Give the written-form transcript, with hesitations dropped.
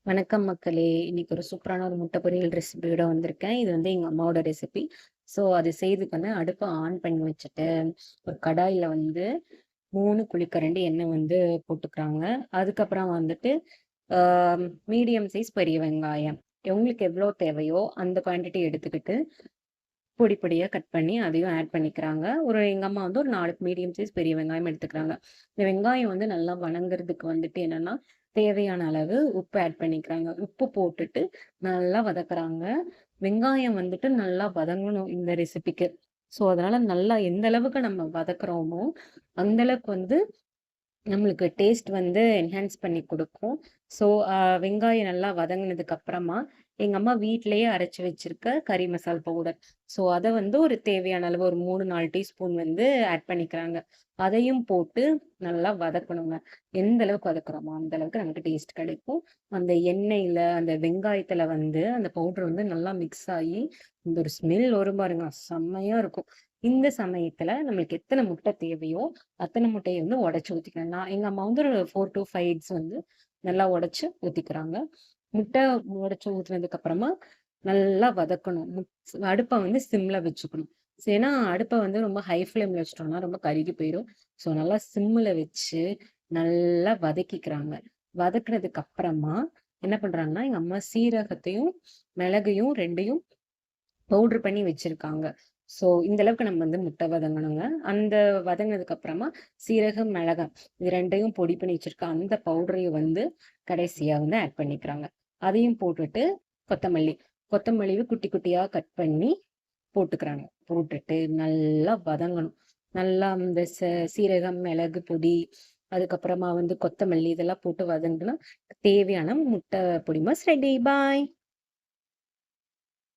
வணக்கம் மக்களே! இன்னைக்கு ஒரு சூப்பரான ஒரு முட்டை பொரியல் ரெசிபியோட வந்திருக்கேன். இது வந்து எங்க அம்மாவோட ரெசிபி. ஸோ அது செய்றதுக்கு வந்து அடுப்ப ஆன் பண்ணி வச்சுட்டு, ஒரு கடாயில வந்து 3 குழிக்கரண்டி எண்ணெய் வந்து போட்டுக்கிறாங்க. அதுக்கப்புறம் வந்துட்டு ஆ மீடியம் சைஸ் பெரிய வெங்காயம். உங்களுக்கு எவ்வளோ தேவையோ அந்த குவான்டிட்டி எடுத்துக்கிட்டு, பொடி பொடியா கட் பண்ணி அதையும் ஆட் பண்ணிக்கிறாங்க. எங்க அம்மா வந்து ஒரு 4 மீடியம் சைஸ் பெரிய வெங்காயம் எடுத்துக்கிறாங்க. இந்த வெங்காயம் வந்து நல்லா வணங்குறதுக்கு வந்துட்டு என்னன்னா, தேவையான அளவு உப்பு ஆட் பண்ணிக்கிறாங்க. உப்பு போட்டுட்டு நல்லா வதக்குறாங்க. வெங்காயம் வந்துட்டு நல்லா வதங்கணும் இந்த ரெசிபிக்கு. ஸோ, அதனால நல்லா எந்த அளவுக்கு நம்ம வதக்குறோமோ, அந்த அளவுக்கு வந்து நம்மளுக்கு டேஸ்ட் வந்து என்ஹான்ஸ் பண்ணி குடுக்கும். ஸோ, வெங்காயம் நல்லா வதங்குனதுக்கு அப்புறமா, எங்க அம்மா வீட்லயே அரைச்சு வச்சிருக்க கறி மசால் பவுடர். ஸோ, அத வந்து ஒரு தேவையான அளவு ஒரு 3, 4 டீஸ்பூன் வந்து ஆட் பண்ணிக்கிறாங்க. அதையும் போட்டு நல்லா வதக்கணுங்க. எந்த அளவுக்கு வதக்குறோமோ, அந்த அளவுக்கு நமக்கு டேஸ்ட் கிடைக்கும். அந்த எண்ணெயில, அந்த வெங்காயத்துல வந்து அந்த பவுடர் வந்து நல்லா மிக்ஸ் ஆயி, இந்த ஒரு ஸ்மெல் வரும் பாருங்க, செம்மையா இருக்கும். இந்த சமயத்துல நம்மளுக்கு எத்தன முட்டை தேவையோ, அத்தன முட்டைய வந்து உடைச்சு ஊத்திக்கணும். எங்க அம்மா வந்து ஒரு 4 டூ 5 எக்ஸ் வந்து நல்லா உடைச்சு ஊத்திக்கிறாங்க. முட்டை உடைச்சு ஊத்துனதுக்கு அப்புறமா நல்லா வதக்கணும். அடுப்ப வந்து சிம்ல வச்சுக்கணும். ஏன்னா அடுப்ப வந்து ரொம்ப ஹை ஃப்ளேம்ல வச்சுட்டோம்னா ரொம்ப கருகி போயிரும். ஸோ நல்லா சிம்ல வச்சு நல்லா வதக்கிக்கிறாங்க. வதக்குனதுக்கு அப்புறமா என்ன பண்றாங்கன்னா, எங்க அம்மா சீரகத்தையும், மிளகையும் 2யும் பவுடர் பண்ணி வச்சிருக்காங்க. ஸோ, இந்த அளவுக்கு நம்ம வந்து முட்டை வதங்கணுங்க. அந்த வதங்குனதுக்கு அப்புறமா சீரகம், மிளகாய் இது 2யும் பொடி பண்ணி வச்சிருக்க அந்த பவுடரையும் வந்து கடைசியா வந்து ஆட் பண்ணிக்கிறாங்க. அதையும் போட்டுட்டு கொத்தமல்லி. கொத்தமல்லிய குட்டி குட்டியா கட் பண்ணி போட்டுக்கிறாங்க. போட்டுட்டு நல்லா வதங்கணும். நல்லா இந்த சீரகம், மிளகு பொடி, அதுக்கப்புறமா வந்து கொத்தமல்லி இதெல்லாம் போட்டு வதங்குனா தேவையான முட்டை பொடி மாஸ் ரெடி. பாய்.